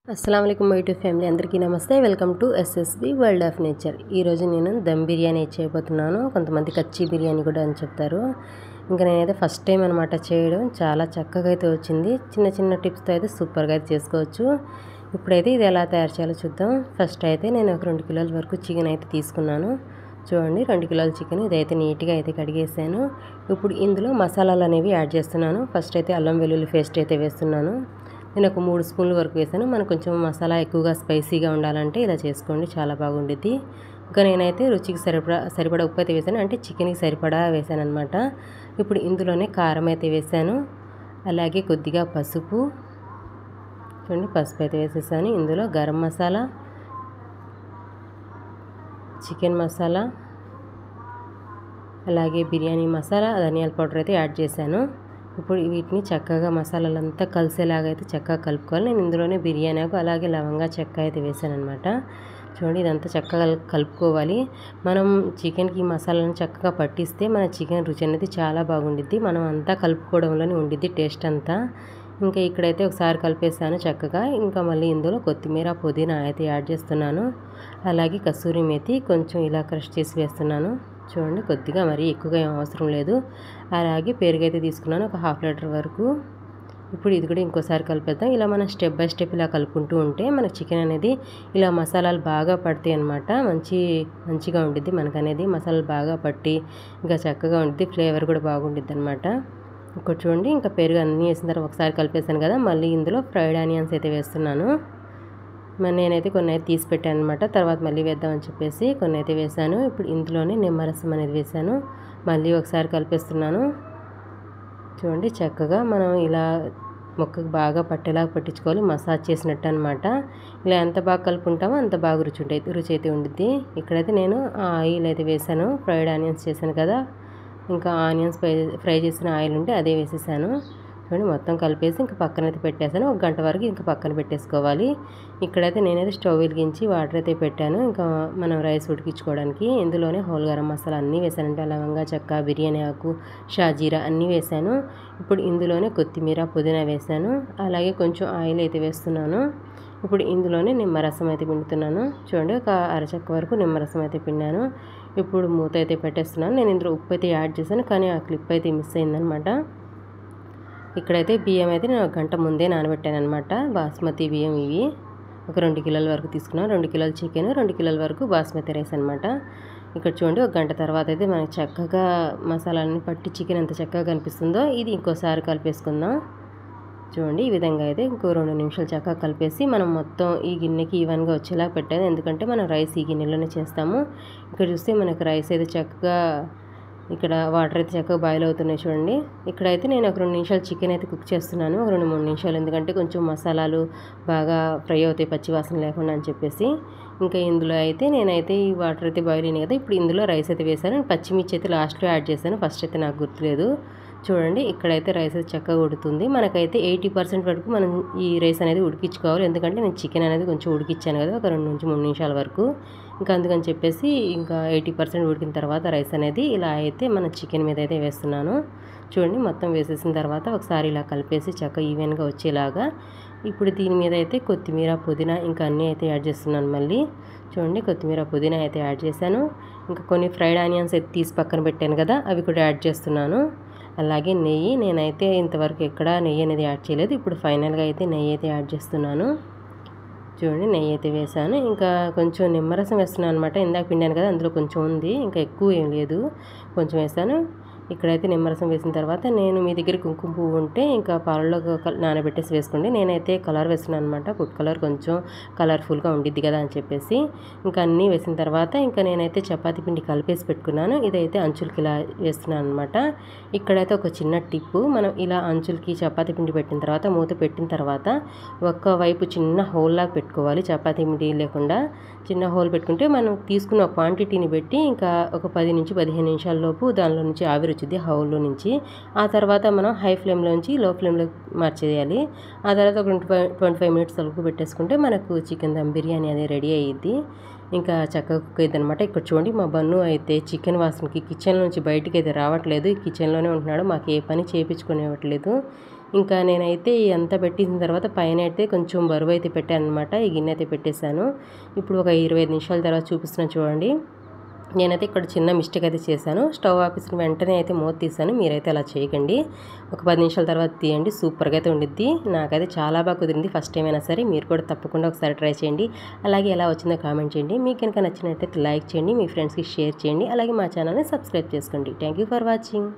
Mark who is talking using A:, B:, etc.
A: అస్సలం వాలేకుమ్ my YouTube family అందరికీ నమస్తే. Welcome to SSB world of nature. ఈరోజు నేను దమ్ బిర్యానీ చేయబోతున్నాను. కొంతమంది కచ్చి బిర్యానీ కూడా అని చెప్తారు. ఇంకా నేనైతే ఫస్ట్ టైం అనమాట చేయడం. చాలా చక్కగా అయితే వచ్చింది. చిన్న చిన్న టిప్స్తో అయితే సూపర్గా అయితే చేసుకోవచ్చు. ఇప్పుడైతే ఇది ఎలా తయారు చేయాలో చూద్దాం. ఫస్ట్ అయితే నేను ఒక 2 కిలోల వరకు చికెన్ అయితే తీసుకున్నాను. చూడండి 2 కిలోల చికెన్ ఇదైతే నీట్గా అయితే కడిగేసాను. ఇప్పుడు ఇందులో మసాలాలు అనేవి యాడ్ చేస్తున్నాను. ఫస్ట్ అయితే అల్లం వెల్లుల్లి పేస్ట్ అయితే వేస్తున్నాను. నేను ఒక 3 స్పూన్ల వరకు వేసాను. మనకు కొంచెం మసాలా ఎక్కువగా స్పైసీగా ఉండాలంటే ఇలా చేసుకోండి, చాలా బాగుండిద్ది. ఇంకా నేనైతే రుచికి సరిపడా ఉప్పు అయితే వేసాను, అంటే చికెన్కి సరిపడా వేసాను అనమాట. ఇప్పుడు ఇందులోనే కారం అయితే వేసాను, అలాగే కొద్దిగా పసుపు. చూడండి పసుపు అయితే వేసేసాను. ఇందులో గరం మసాలా, చికెన్ మసాలా, అలాగే బిర్యానీ మసాలా, ధనియాల పౌడర్ అయితే యాడ్ చేశాను. ఇప్పుడు వీటిని చక్కగా మసాలాలంతా కలిసేలాగా అయితే చక్కగా కలుపుకోవాలి. నేను ఇందులోనే బిర్యానీ ఆకు అలాగే లవంగా చెక్క అయితే వేసాను అనమాట. చూడండి ఇదంతా చక్కగా కలుపుకోవాలి. మనం చికెన్కి మసాలాలను చక్కగా పట్టిస్తే మన చికెన్ రుచి అనేది చాలా బాగుండిద్ది. మనం అంతా కలుపుకోవడంలోనే ఉండిద్ది టేస్ట్ అంతా. ఇంకా ఇక్కడైతే ఒకసారి కలిపేసాను చక్కగా. ఇంకా మళ్ళీ ఇందులో కొత్తిమీర, పుదీనా అయితే యాడ్ చేస్తున్నాను. అలాగే కసూరి మేతి కొంచెం ఇలా క్రష్ చేసి వేస్తున్నాను. చూడండి కొద్దిగా మరీ ఎక్కువగా ఏం అవసరం లేదు. అలాగే పెరుగు అయితే తీసుకున్నాను, ఒక 1/2 లీటర్ వరకు. ఇప్పుడు ఇది కూడా ఇంకోసారి కలిపేద్దాం. ఇలా మనం స్టెప్ బై స్టెప్ ఇలా కలుపుకుంటూ ఉంటే మనకు చికెన్ అనేది ఇలా మసాలాలు బాగా పడతాయి అన్నమాట. మంచిగా ఉండిద్ది మనకనేది. మసాలాలు బాగా పట్టి ఇంకా చక్కగా ఉండిద్ది, ఫ్లేవర్ కూడా బాగుండిద్ది అనమాట. ఇక్కడ చూడండి ఇంకా పెరుగు అన్నీ వేసిన తర్వాత ఒకసారి కలిపేసాను కదా. మళ్ళీ ఇందులో ఫ్రైడ్ ఆనియన్స్ అయితే వేస్తున్నాను. మరి నేనైతే కొన్ని అయితే తీసి పెట్టాను అనమాట. తర్వాత మళ్ళీ వేద్దామని చెప్పేసి కొన్ని అయితే వేసాను. ఇప్పుడు ఇందులోనే నిమ్మరసం అనేది వేసాను. మళ్ళీ ఒకసారి కలిపేస్తున్నాను. చూడండి చక్కగా మనం ఇలా మొక్కకు బాగా పట్టేలాగా పట్టించుకోవాలి, మసాజ్ చేసినట్టు అనమాట. ఇలా ఎంత బాగా కలుపుకుంటామో అంత బాగా రుచి అయితే ఉండిద్ది. ఇక్కడైతే నేను ఆయిల్ అయితే వేసాను, ఫ్రైడ్ ఆనియన్స్ చేశాను కదా. ఇంకా ఆనియన్స్ ఫ్రై చేసిన ఆయిల్ ఉంటే అదే వేసేసాను. చూడండి మొత్తం కలిపేసి ఇంకా పక్కనైతే పెట్టేసాను. 1 గంట వరకు ఇంకా పక్కన పెట్టేసుకోవాలి. ఇక్కడైతే నేనైతే స్టవ్ వెలిగించి వాటర్ అయితే పెట్టాను, ఇంకా మనం రైస్ ఉడికించుకోవడానికి. ఇందులోనే హోల్ గరం మసాలా అన్నీ వేసానంటే లవంగా చెక్క, బిర్యానీ ఆకు, షాజీరా అన్నీ వేసాను. ఇప్పుడు ఇందులోనే కొత్తిమీర, పుదీనా వేసాను. అలాగే కొంచెం ఆయిల్ అయితే వేస్తున్నాను. ఇప్పుడు ఇందులోనే నిమ్మరసం అయితే పిండుతున్నాను. చూడండి ఒక అరచక్క వరకు నిమ్మరసం అయితే పిండాను. ఇప్పుడు మూత అయితే పెట్టేస్తున్నాను. నేను ఇందులో ఉప్పు అయితే యాడ్ చేశాను, కానీ ఆ క్లిప్ అయితే మిస్ అయిందనమాట. ఇక్కడైతే బియ్యం అయితే నేను 1 గంట ముందే నానబెట్టాను అనమాట. బాస్మతి బియ్యం ఇవి. ఒక 2 కిలోల వరకు తీసుకున్నాను. 2 కిలోల చికెన్, 2 కిలోల వరకు బాస్మతి రైస్ అనమాట. ఇక్కడ చూడండి 1 గంట తర్వాత అయితే మనకి చక్కగా మసాలాలని పట్టి చికెన్ ఎంత చక్కగా కనిపిస్తుందో. ఇది ఇంకోసారి కలిపేసుకుందాం. చూడండి ఈ విధంగా అయితే ఇంకో 2 నిమిషాలు చక్కగా కలిపేసి మనం మొత్తం ఈ గిన్నెకి ఈవెన్గా వచ్చేలా పెట్టాలి. ఎందుకంటే మనం రైస్ ఈ గిన్నెలోనే చేస్తాము. ఇక్కడ చూస్తే మనకు రైస్ అయితే చక్కగా ఇక్కడ వాటర్ అయితే చక్కగా బాయిల్ అవుతున్నాయి చూడండి. ఇక్కడైతే నేను ఒక 2 నిమిషాలు చికెన్ అయితే కుక్ చేస్తున్నాను, ఒక 2-3 నిమిషాలు. ఎందుకంటే కొంచెం మసాలాలు బాగా ఫ్రై అవుతాయి పచ్చివాసన లేకుండా అని చెప్పేసి. ఇంకా ఇందులో అయితే నేనైతే ఈ వాటర్ అయితే బాయిల్ అయినాయి కదా. ఇప్పుడు ఇందులో రైస్ అయితే వేసాను. పచ్చిమిర్చి అయితే లాస్ట్లో యాడ్ చేశాను, ఫస్ట్ అయితే నాకు గుర్తులేదు. చూడండి ఇక్కడైతే రైస్ అయితే చక్కగా ఉడుకుతుంది. మనకైతే 80% వరకు మనం ఈ రైస్ అనేది ఉడికించుకోవాలి. ఎందుకంటే నేను చికెన్ అనేది కొంచెం ఉడికిచ్చాను కదా, ఒక 2-3 నిమిషాల వరకు. ఇంకా అందుకని చెప్పేసి ఇంకా 80% ఉడికిన తర్వాత రైస్ అనేది ఇలా అయితే మన చికెన్ మీద అయితే వేస్తున్నాను. చూడండి మొత్తం వేసేసిన తర్వాత ఒకసారి ఇలా కలిపేసి చక్కగా ఈవెన్గా వచ్చేలాగా. ఇప్పుడు దీని మీద అయితే కొత్తిమీర, పుదీనా ఇంకా అన్నీ అయితే యాడ్ చేస్తున్నాను మళ్ళీ. చూడండి కొత్తిమీర, పుదీనా అయితే యాడ్ చేశాను. ఇంకా కొన్ని ఫ్రైడ్ ఆనియన్స్ అయితే తీసి పక్కన పెట్టాను కదా, అవి కూడా యాడ్ చేస్తున్నాను. అలాగే నెయ్యి, నేనైతే ఇంతవరకు ఎక్కడ నెయ్యి అనేది యాడ్ చేయలేదు. ఇప్పుడు ఫైనల్గా అయితే నెయ్యి అయితే యాడ్ చేస్తున్నాను. చూడండి నెయ్యి అయితే వేసాను. ఇంకా కొంచెం నిమ్మరసం వేస్తున్నాను అనమాట. ఇందాక పిండాను కదా, అందులో కొంచెం ఉంది, ఇంకా ఎక్కువ ఏం లేదు, కొంచెం వేసాను. ఇక్కడైతే నిమ్మరసం వేసిన తర్వాత నేను మీ దగ్గర కుంకుమ పువ్వు ఉంటే ఇంకా పాలలో నానబెట్టేసి వేసుకోండి. నేనైతే కలర్ వేస్తున్నాను అనమాట, ఫుడ్ కలర్ కొంచెం కలర్ఫుల్గా ఉండిద్ది కదా అని చెప్పేసి. ఇంకా అన్నీ వేసిన తర్వాత ఇంకా నేనైతే చపాతీ పిండి కలిపేసి పెట్టుకున్నాను. ఇదైతే అంచులకి ఇలా వేస్తున్నాను అనమాట. ఇక్కడైతే ఒక చిన్న టిప్పు, మనం ఇలా అంచులకి చపాతీ పిండి పెట్టిన తర్వాత మూత పెట్టిన తర్వాత ఒక్కవైపు చిన్న హోల్ లాగా పెట్టుకోవాలి. చపాతీ పిండి లేకుండా చిన్న హోల్ పెట్టుకుంటే మనం తీసుకున్న క్వాంటిటీని బట్టి ఇంకా ఒక 10-15 నిమిషాల లోపు దానిలో నుంచి ఆవిరి వచ్చింది హౌల్లో నుంచి. ఆ తర్వాత మనం హై ఫ్లేమ్లో నుంచి లో ఫ్లేమ్లో మార్చేయాలి. ఆ తర్వాత ఒక 25 మినిట్స్ వరకు పెట్టేసుకుంటే మనకు చికెన్ దమ్ బిర్యానీ అనేది రెడీ అయ్యిద్ది. ఇంకా చక్కగా కుక్ అయ్యిద్ది అనమాట. ఇక్కడ చూడండి మా బన్ను అయితే చికెన్ వాసనకి కిచెన్ నుంచి బయటికి అయితే రావట్లేదు, కిచెన్లోనే ఉంటున్నాడు. మాకు ఏ పని చేయించుకునేవ్వట్లేదు. ఇంకా నేనైతే అంతా పెట్టిన తర్వాత పైన అయితే కొంచెం బరువు అయితే పెట్టాను అనమాట. ఈ గిన్నె అయితే పెట్టేశాను. ఇప్పుడు ఒక 25 నిమిషాల తర్వాత చూపిస్తున్నాను చూడండి. నేనైతే ఇక్కడ చిన్న మిస్టేక్ అయితే చేశాను. స్టవ్ ఆపేసిన వెంటనే అయితే మూత తీసాను. మీరైతే అలా చేయకండి. ఒక 10 నిమిషాల తర్వాత తీయండి. సూపర్గా అయితే ఉండిద్ది. నాకైతే చాలా బాగా కుదిరింది. ఫస్ట్ టైం అయినా సరే మీరు కూడా తప్పకుండా ఒకసారి ట్రై చేయండి. అలాగే ఎలా వచ్చిందో కామెంట్ చేయండి. మీకు కనుక నచ్చినట్టయితే లైక్ చేయండి. మీ ఫ్రెండ్స్కి షేర్ చేయండి. అలాగే మా ఛానల్ని సబ్స్క్రైబ్ చేసుకోండి. Thank you for watching.